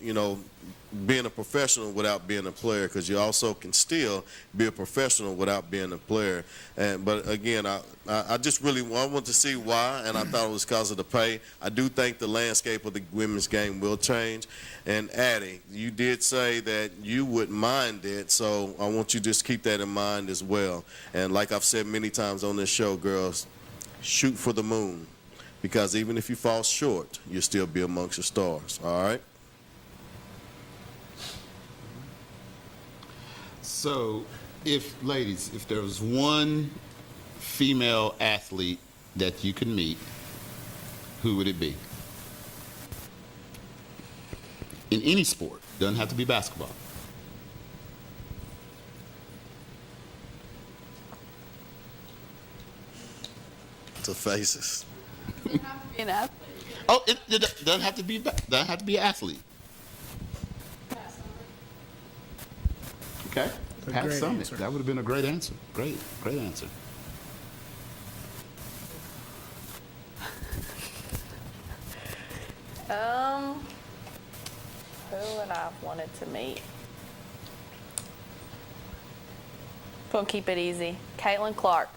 being a professional without being a player, because you also can still be a professional without being a player. But again, I just really want to see why, and I thought it was because of the pay. I do think the landscape of the women's game will change. And Addie, you did say that you wouldn't mind it, so I want you to just keep that in mind as well. And like I've said many times on this show, girls, shoot for the moon, because even if you fall short, you'll still be amongst the stars. All right? So, ladies, if there was one female athlete that you could meet, who would it be? In any sport, doesn't have to be basketball. To faces. An athlete. Oh, it doesn't have to be an athlete. Okay. Pat Summit. That would have been a great answer. Great answer. Who would I have wanted to meet? Gonna keep it easy. Caitlin Clark.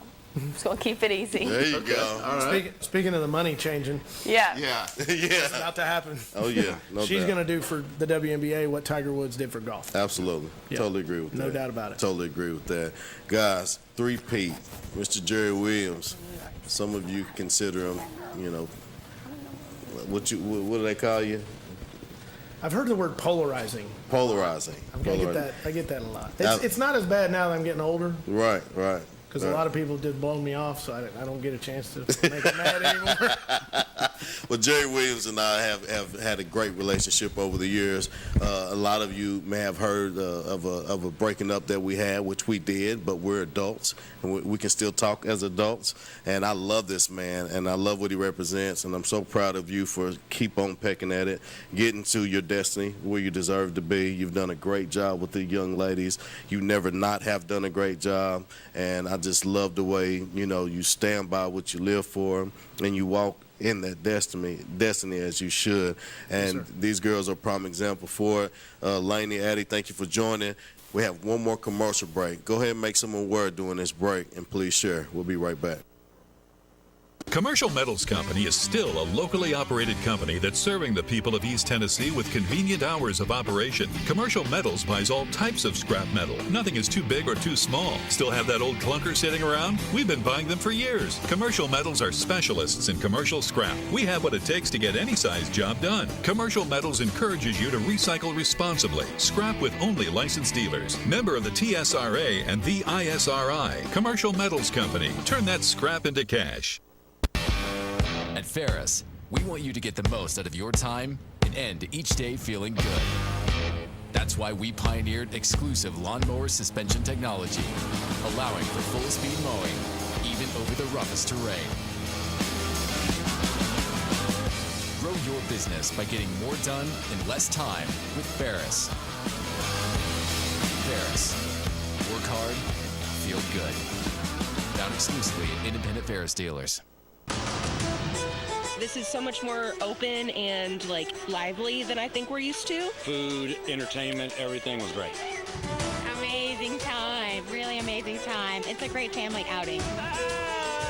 Just gonna keep it easy. There you go. All right. Speaking of the money changing. Yeah. Yeah. It's about to happen. Oh, yeah. No She's doubt. going to do for the WNBA what Tiger Woods did for golf. Absolutely. Yeah. Totally agree with that. No doubt about it. Totally agree with that. Guys, 3P, Mr. Jerry Williams. Some of you consider him, what do they call you? I've heard the word polarizing. Polarizing. I get that a lot. It's not as bad now that I'm getting older. Right. Because a lot of people did blow me off, so I don't get a chance to make them mad anymore. Well, Jerry Williams and I have had a great relationship over the years. A lot of you may have heard of a breaking up that we had, which we did, but we're adults, and we can still talk as adults. And I love this man, and I love what he represents, and I'm so proud of you for keep on pecking at it, getting to your destiny where you deserve to be. You've done a great job with the young ladies. You never not have done a great job, and I just love the way, you stand by what you live for, and you walk in that destiny as you should. And Yes, these girls are a prime example for it. Lainey, Addie, thank you for joining. We have one more commercial break. Go ahead and make someone word during this break, and please share. We'll be right back. Commercial Metals Company is still a locally operated company that's serving the people of East Tennessee with convenient hours of operation. Commercial Metals buys all types of scrap metal. Nothing is too big or too small. Still have that old clunker sitting around? We've been buying them for years. Commercial Metals are specialists in commercial scrap. We have what it takes to get any size job done. Commercial Metals encourages you to recycle responsibly. Scrap with only licensed dealers. Member of the TSRA and the ISRI. Commercial Metals Company. Turn that scrap into cash. At Ferris, we want you to get the most out of your time and end each day feeling good. That's why we pioneered exclusive lawnmower suspension technology, allowing for full-speed mowing, even over the roughest terrain. Grow your business by getting more done in less time with Ferris. Ferris. Work hard, feel good. Found exclusively at independent Ferris dealers. This is so much more open and lively than I think we're used to. Food, entertainment, everything was great. Amazing time, really amazing time. It's a great family outing.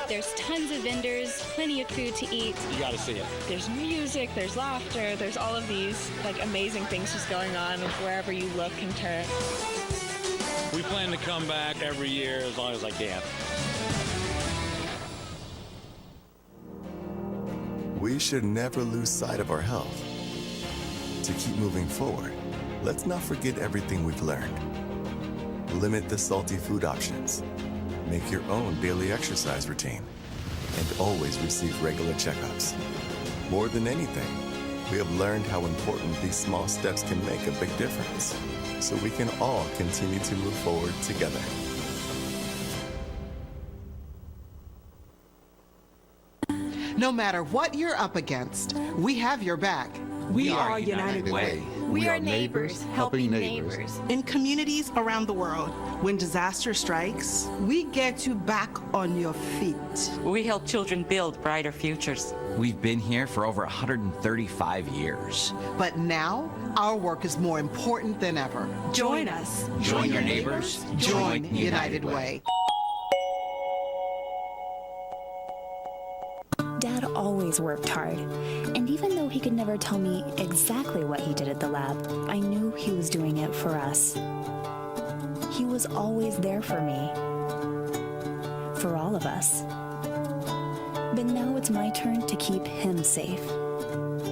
There's tons of vendors, plenty of food to eat. You got to see it. There's music, there's laughter, there's all of these amazing things just going on wherever you look and turn. We plan to come back every year as long as I can. We should never lose sight of our health. To keep moving forward, let's not forget everything we've learned. Limit the salty food options. Make your own daily exercise routine. And always receive regular checkups. More than anything, we have learned how important these small steps can make a big difference. So we can all continue to move forward together. No matter what you're up against, we have your back. We are United Way. We are neighbors helping neighbors. In communities around the world, when disaster strikes, we get you back on your feet. We help children build brighter futures. We've been here for over 135 years. But now, our work is more important than ever. Join us. Join your neighbors. Join United Way. Dad always worked hard, and even though he could never tell me exactly what he did at the lab, I knew he was doing it for us. He was always there for me, for all of us. But now it's my turn to keep him safe.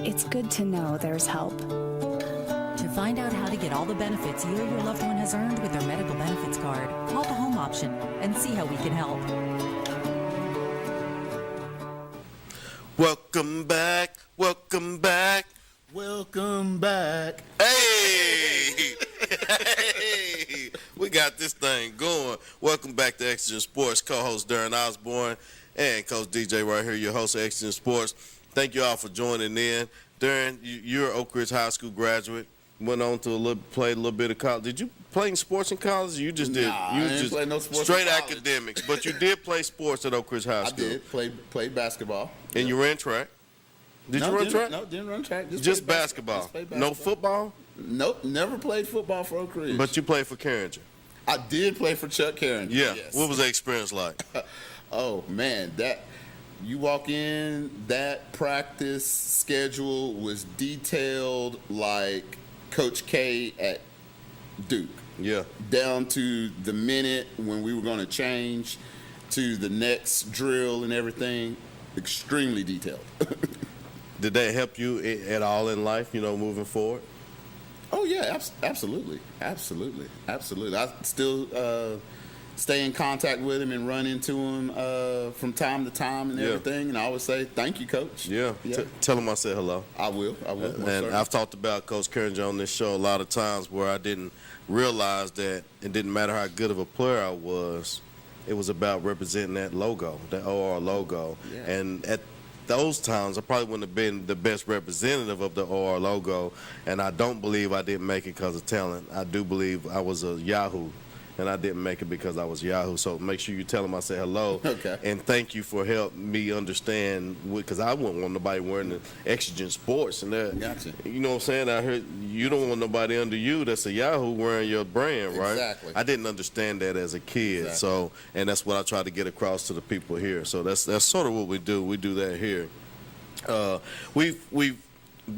It's good to know there's help. To find out how to get all the benefits you or your loved one has earned with their medical benefits card, call the home option and see how we can help. Welcome back, welcome back. Welcome back. Hey! Hey! We got this thing going. Welcome back to Exigent Sports. Co-host Darren Osborne and Coach DJ right here, your host of Exigent Sports. Thank you all for joining in. Darren, you're an Oak Ridge High School graduate. Went on to play a little bit of college. Did you play in sports in college? You just did. Nah, You I didn't play no sports straight in college. academics, but you did play sports at Oak Ridge High School. I did play basketball. And you ran track. Did you run track? No, didn't run track. Just basketball. Just played No football? Nope, never played football for Oak Ridge. But you played for Carringer. I did play for Chuck Carringer. Yeah. Yes. What was that experience like? Oh man, you walk in, that practice schedule was detailed like Coach K at Duke. Yeah. Down to the minute when we were going to change to the next drill and everything. Extremely detailed. Did that help you at all in life, moving forward? Oh yeah, absolutely. I still stay in contact with him and run into him from time to time and everything. And I always say, thank you, Coach. Yeah. Tell him I said hello. I will. And I've talked about Coach Carringer on this show a lot of times where I didn't realize that it didn't matter how good of a player I was. It was about representing that logo, that OR logo. Yeah. And at those times, I probably wouldn't have been the best representative of the OR logo. And I don't believe I didn't make it because of talent. I do believe I was a Yahoo. And I didn't make it because I was Yahoo. So make sure you tell him I said hello. Okay. And thank you for helping me understand, because I wouldn't want nobody wearing the Exigent Sports. And that, Gotcha. You know what I'm saying? I heard you don't want nobody under you that's a Yahoo wearing your brand, right? Exactly. I didn't understand that as a kid. Exactly. So, and that's what I try to get across to the people here. So that's sort of what we do. We do that here. We've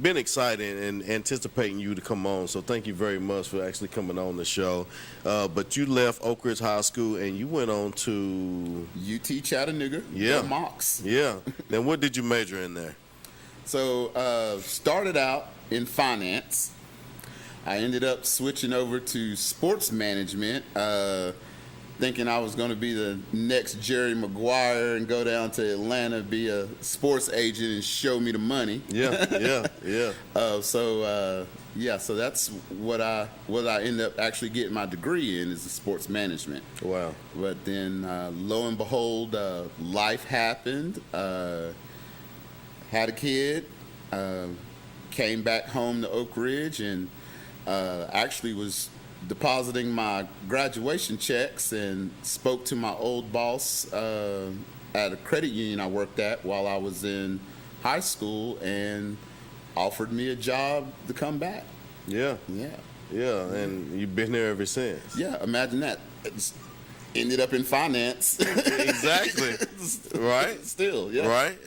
been excited and anticipating you to come on, so thank you very much for actually coming on the show. But you left Oak Ridge High School and you went on to UT Chattanooga. Yeah. Go Mocs. Yeah. Then what did you major in there? So started out in finance. I ended up switching over to sports management, thinking I was going to be the next Jerry Maguire and go down to Atlanta, be a sports agent and show me the money. Yeah. So that's what I ended up actually getting my degree in, is the sports management. Wow. But then lo and behold, life happened. Had a kid, came back home to Oak Ridge, and actually was depositing my graduation checks and spoke to my old boss at a credit union I worked at while I was in high school, and offered me a job to come back. Yeah. Yeah. And you've been there ever since. Yeah, imagine that. Ended up in finance. Exactly. Right? Still, yeah. Right?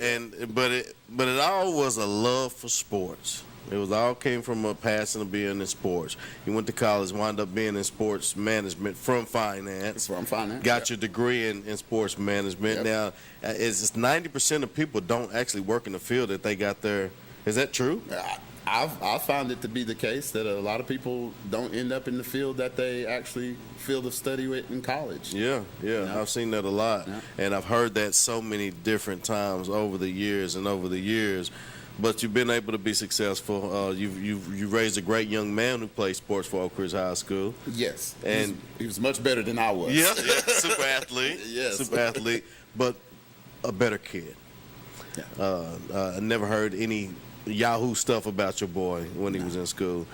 But it all was a love for sports. It was all came from a passion of being in sports. You went to college, wound up being in sports management from finance. Got your degree in sports management. Yep. Now, it's 90% of people don't actually work in the field that they got there. Is that true? I've found it to be the case that a lot of people don't end up in the field that they actually field of study with in college. Yeah. I've seen that a lot. Yeah. And I've heard that so many different times over the years. But you've been able to be successful. You raised a great young man who played sports for Oak Ridge High School. Yes. And he was much better than I was. Yeah. Super athlete. Yes. Super athlete, but a better kid. Yeah. I never heard any Yahoo stuff about your boy when he was in school.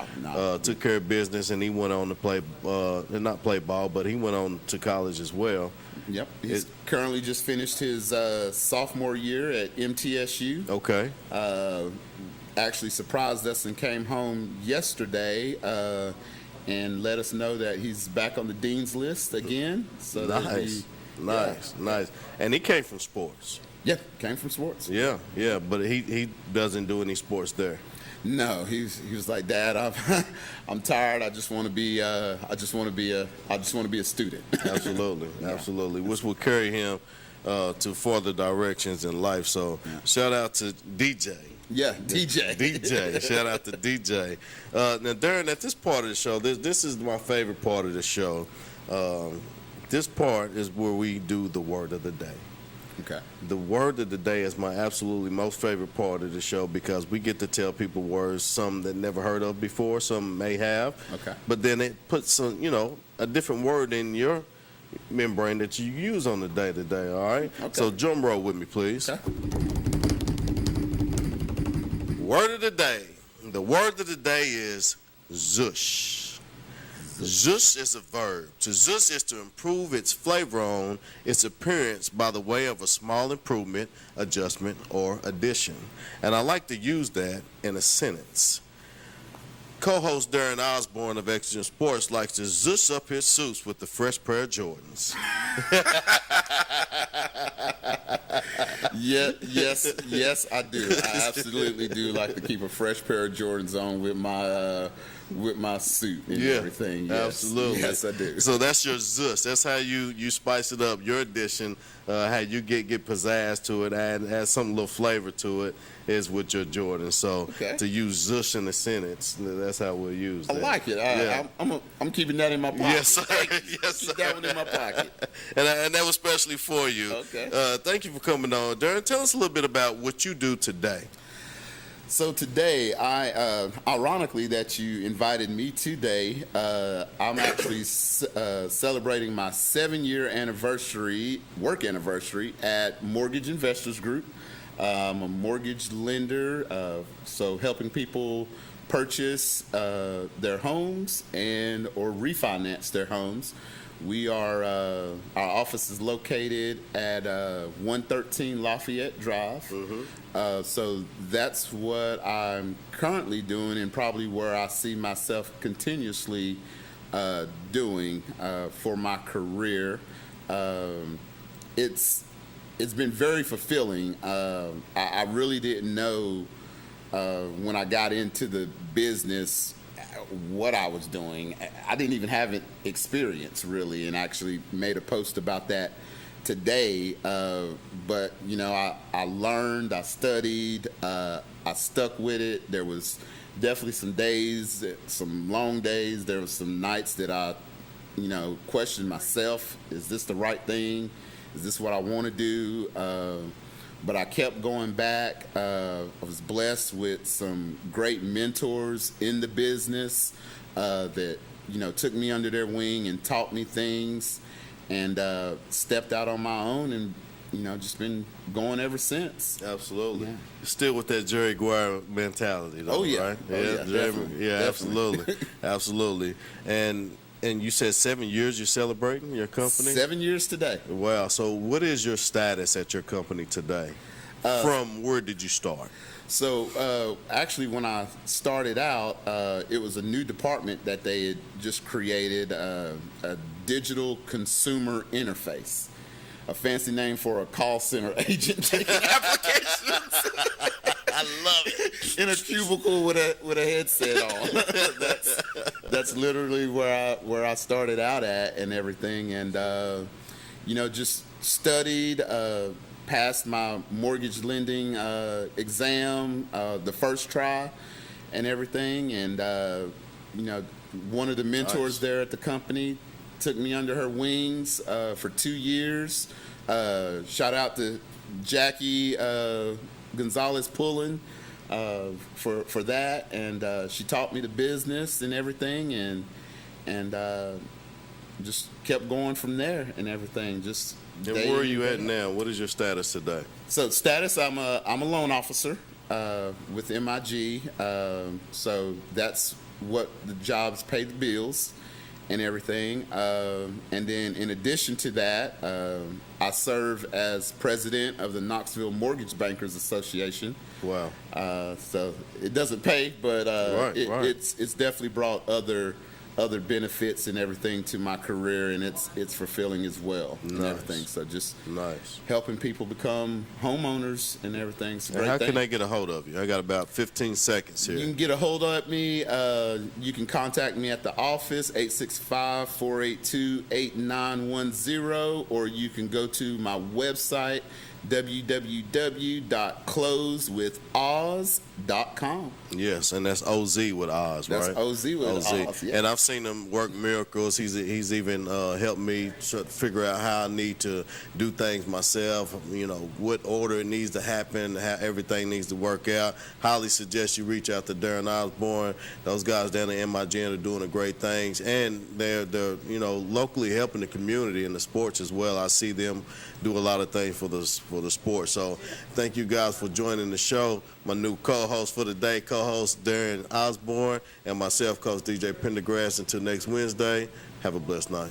Took care of business, and he went on to play, not play ball, but he went on to college as well. Yep. He's currently just finished his sophomore year at MTSU. Okay. Actually surprised us and came home yesterday and let us know that he's back on the dean's list again. So Nice. And he came from sports. Yeah, came from sports. Yeah, but he doesn't do any sports there. No, he was like, Dad, I'm tired. I just want to be a student. Absolutely, which will carry him to further directions in life. So shout out to DJ. Yeah, DJ. Shout out to DJ. Now, Darren, at this part of the show, this is my favorite part of the show. This part is where we do the word of the day. Okay. The word of the day is my absolutely most favorite part of the show because we get to tell people words, some that never heard of before, some may have. Okay. But then it puts some, a different word in your membrane that you use on the day-to-day, all right? Okay. So drum roll with me, please. Okay. Word of the day. The word of the day is zush. Zush is a verb. To zush is to improve its flavor on its appearance by the way of a small improvement, adjustment, or addition. And I like to use that in a sentence. Co-host Darren Osborne of Exigent Sports likes to zush up his suits with the fresh pair of Jordans. Yes, I do. I absolutely do like to keep a fresh pair of Jordans on with my suit and everything. Yes. Absolutely. Yes, I do. So that's your zush. That's how you spice it up. Your addition, how you get pizzazz to it, add some little flavor to it is with your Jordan. So to use zush in a sentence, that's how we'll use that. I like it. I'm keeping that in my pocket. Yes, sir. Keep that one in my pocket. And that was especially for you. Okay. Thank you for coming on. Darren, tell us a little bit about what you do today. So today, ironically that you invited me today, I'm actually celebrating my 7-year work anniversary at Mortgage Investors Group. I'm a mortgage lender, so helping people purchase their homes or refinance their homes. We are, our office is located at 113 Lafayette Drive. Mm-hmm. So that's what I'm currently doing and probably where I see myself continuously doing for my career. It's been very fulfilling. I really didn't know when I got into the business what I was doing. I didn't even have experience really, and actually made a post about that today. But I learned, I studied, I stuck with it. There was definitely some days, some long days. There was some nights that I, questioned myself. Is this the right thing? Is this what I want to do? But I kept going back. I was blessed with some great mentors in the business that, took me under their wing and taught me things, and stepped out on my own and, just been going ever since. Absolutely. Yeah. Still with that Jerry Guerra mentality, though, right? Definitely. Absolutely. Absolutely. And you said 7 years you're celebrating your company? 7 years today. Wow. So what is your status at your company today? From where did you start? So actually when I started out, it was a new department that they had just created, a digital consumer interface. A fancy name for a call center agent taking applications. I love it. In a cubicle with a headset on. That's literally where I started out at and everything, and just studied, passed my mortgage lending exam the first try, and everything, and one of the mentors there at the company took me under her wings for 2 years. Shout out to Jackie Gonzalez Pullen for that, and she taught me the business and everything, and just kept going from there and everything. And where are you at now? What is your status today? So status, I'm a loan officer with MIG. So that's what the jobs pay the bills and everything. And then in addition to that, I serve as president of the Knoxville Mortgage Bankers Association. Wow. So it doesn't pay, but Right. it's definitely brought other benefits and everything to my career, and it's fulfilling as well and everything. So just helping people become homeowners and everything. It's a great How thing. can they get a hold of you? I got about 15 seconds here. You can get a hold of me. You can contact me at the office, 865-482-8910, or you can go to my website, www.closewithoz.com. Yes, and that's OZ with Oz, right? That's OZ with Oz, yeah. And I've seen him work miracles. He's even helped me figure out how I need to do things myself, you know, what order it needs to happen, how everything needs to work out. Highly suggest you reach out to Darren Osborne. Those guys down at MIG are doing great things, and they're you know, locally helping the community and the sports as well. I see them do a lot of things for the sport. So thank you guys for joining the show. My new co-host for the day, co-host Darren Osborne, and myself, Coach DJ Pendergrass. Until next Wednesday, have a blessed night.